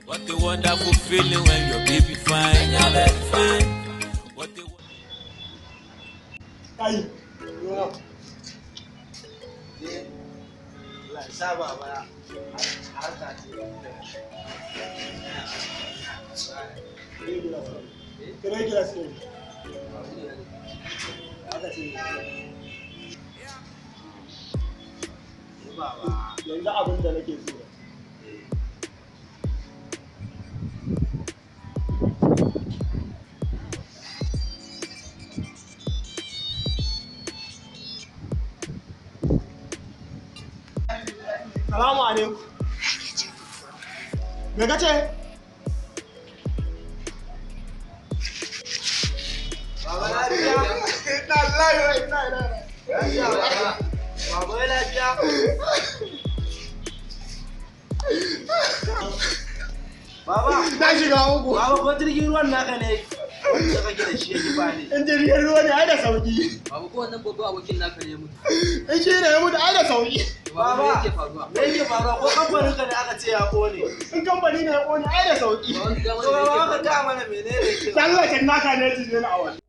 What a wonderful feeling when your baby fine, your baby fine. What a Ai, Saba ba harka ce kira kira sai. Aka ce baba yanzu abin da nake so. Salamu alaikum. Me kace? baba lafiya Inna lillahi wa inna ilaihi lafiya baba lafiya baba na shiga uku. baba ko jirgin ruwan naka ne wanda kake da shi yake ba ne In jirgin ruwa ne ai da sauki. Babu ko wannan babban abokin naka ne ya mutu. In shi ne ya mutu ai da sauki. Babu me yake faruwa? me yake faruwa ko kamfanin ka ne aka ce ya kone In kamfani ne ya kone ai da sauki. Ba wani gama to ne yake baba ka faruwa. ga mana menene yake Dan lakin naka ne ji ne a wani.